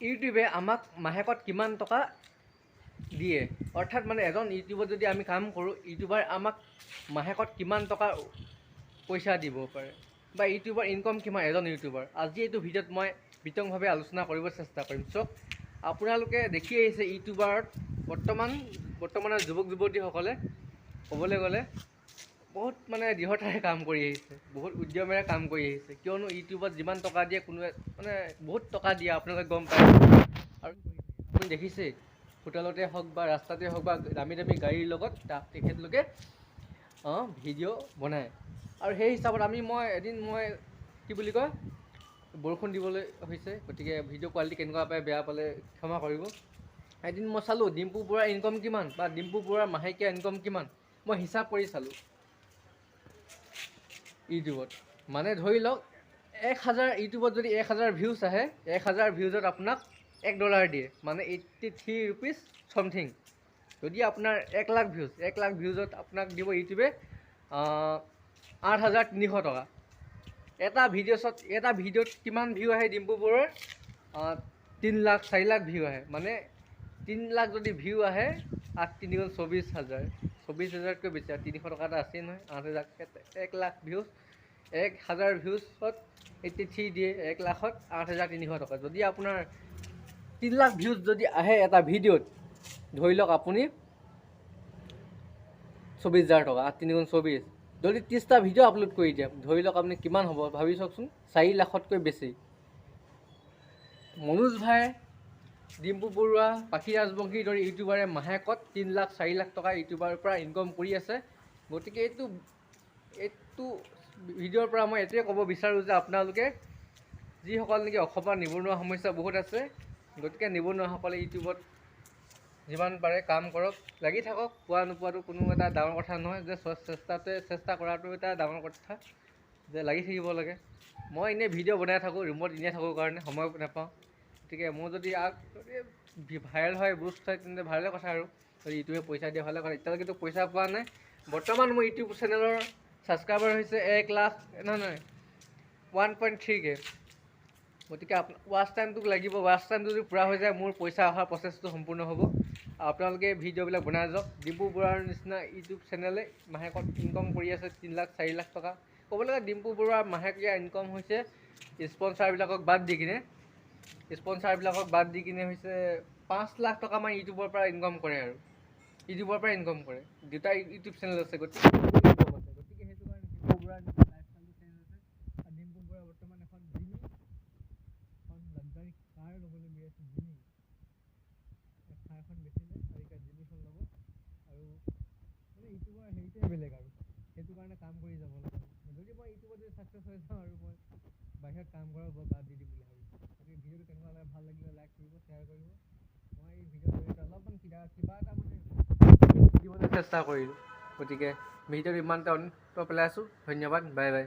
ইউটিউবে আমাক মাহেকত কিমান টকা দিয়ে, অৰ্থাৎ মানে এজন ইউটিউবত যদি আমি কাম কৰোঁ, ইউটিউবাৰ আমাক মাহেকত কিমান টকা পইচা দিব পাৰে বা ইউটিউবাৰ ইনকম কিমান এজন ইউটিউবাৰ। আজি এইটো ভিডিঅ'ত মই বিতংভাৱে আলোচনা কৰিব চেষ্টা কৰিম। চাওক, আপোনালোকে দেখি আহিছে ইউটিউবাৰত বৰ্তমানৰ যুৱক যুৱতীসকলে ক'বলৈ গ'লে বহুত মানে দৃঢ়তাৰে কাম কৰি আহিছে, বহুত উদ্যমেৰে কাম কৰি আহিছে। কিয়নো ইউটিউবত যিমান টকা দিয়ে কোনোৱে মানে বহুত টকা দিয়ে, আপোনালোকে গম পায়। আৰু আপুনি দেখিছেই, হোটেলতে হওক বা ৰাস্তাতে হওক বা দামী দামী গাড়ীৰ লগত তেখেতলোকে ভিডিঅ' বনায়। আৰু সেই হিচাপত এদিন মই কি বুলি কয়, বৰষুণ দিবলৈ হৈছে, গতিকে ভিডিঅ' কোৱালিটি কেনেকুৱা পায় বেয়া পালে ক্ষমা কৰিব। এদিন মই চালোঁ ডিম্পু বৰুৱাৰ ইনকম কিমান বা ডিম্পু বৰুৱাৰ মাহেকীয়া ইনকম কিমান, মই হিচাপ কৰি চালোঁ ইউটিউবত। মানে ধৰি লওক 1000 ইউটিউবত যদি 1000 ভিউজ আহে, 1000 ভিউজত আপোনাক $1 দিয়ে, মানে 83 ৰুপিজ চামথিং। যদি আপোনাৰ 1 লাখ ভিউজত আপোনাক দিব ইউটিউবে 8300 টকা। এটা ভিডিঅ'ত কিমান ভিউ আহে ডিম্পু বৰুৱাৰ? 3 লাখ 4 লাখ ভিউ আহে। মানে 3 লাখ যদি ভিউ আহে, 8 3 গুণ 24,000, 24,000তকৈ বেছি। 300 টকা এটা আছেই নহয়, 8,000, 1 লাখ ভিউজ, 1000 ভিউজত 83 দিয়ে, 1 লাখত 8,300 টকা। যদি আপোনাৰ 3 লাখ ভিউজ যদি আহে এটা ভিডিঅ'ত, ধৰি লওক আপুনি 24,000 টকা, 8 3 গুণ 24। যদি 30টা ভিডিঅ' আপলোড কৰি দিয়ে, ধৰি লওক আপুনি কিমান হ'ব ভাবি চাওকচোন, 4 লাখতকৈ বেছি। মনোজ ভাই, ডিম্পু বৰুৱা, পাখি ৰাজবংশীৰ দৰে ইউটিউবাৰে মাহেকত 3 লাখ 4 লাখ টকা ইউটিউবাৰৰ পৰা ইনকম কৰি আছে। গতিকে এইটো ভিডিঅ'ৰ পৰা মই এইটোৱে ক'ব বিচাৰোঁ যে আপোনালোকে যিসকল নেকি অসমত নিবনুৱা সমস্যা বহুত আছে, গতিকে নিবনুৱাসকলে ইউটিউবত যিমান পাৰে কাম কৰক, লাগি থাকক। পোৱা নোপোৱাটো কোনো এটা ডাঙৰ কথা নহয়, যে চেষ্টা কৰাটো এটা ডাঙৰ কথা, যে লাগি থাকিব লাগে। মই এনেই ভিডিঅ' বনাই থাকোঁ, ৰুমত এনেই থাকোঁ কাৰণে সময় নাপাওঁ। গতিকে মোৰ যদি ভাইৰেল হয়, বুষ্ট হয়, তেন্তে ভালে কথা। আৰু যদি ইউটিউবে পইচা দিয়ে ভালে কথা। এতিয়ালৈকেতো পইচা পোৱা নাই। বৰ্তমান মোৰ ইউটিউব চেনেলৰ ছাবস্ক্ৰাইবাৰ হৈছে 1.3K। গতিকে ৱাচ টাইমটো লাগিব। ৱাচ টাইমটো যদি পূৰা হৈ যায়, মোৰ পইচা অহাৰ প্ৰচেছটো সম্পূৰ্ণ হ'ব। আপোনালোকে ভিডিঅ'বিলাক বনাই যাওক। ডিম্পু বৰুৱাৰ নিচিনা ইউটিউব চেনেলে মাহেকত ইনকম কৰি আছে 3 লাখ 4 লাখ টকা। ক'বলৈ গ'লে ডিম্পু বৰুৱাৰ মাহেকীয়া ইনকম হৈছে স্পনচাৰবিলাকক বাদ দি কিনে হৈছে 5 লাখ টকামান ইউটিউবৰ পৰা ইনকম কৰে। আৰু ইউটিউবৰ পৰা ইনকম কৰে, দুটা ইউটিউব চেনেল আছে। গতিকে সেইটো কাৰণে ডিম্পু বৰুৱাৰ লাইফষ্টাইলটো চেঞ্জ হৈছে। আৰু ডিম্পু বৰুৱা বৰ্তমান এখন লাক্সাৰী কাৰ ল'বলৈ গৈ আছে। থাৰ এখন বেচিলে আৰু এতিয়া জিমিখন ল'ব। আৰু মানে ইউটিউবৰ হেৰিটোৱে বেলেগ, আৰু সেইটো কাৰণে কাম কৰি যাব লাগে। যদি মই ইউটিউবত যদি ছাকচেছ হৈ যাওঁ, আৰু মই বাহিৰত কাম কৰা বাদ দি দিম বুলি ভাবিছোঁ। গতিকে ভিডিঅ'টো কেনেকুৱা লাগে, ভাল লাগিলে লাইক কৰিব, শ্বেয়াৰ কৰিব। মই এই ভিডিঅ'ৰ জৰিয়তে অলপমান কিবা এটা মানে দিবলৈ চেষ্টা কৰিলোঁ। গতিকে ভিডিঅ'টো ইমানতে অন্ত পেলাইছোঁ। ধন্যবাদ, বাই বাই।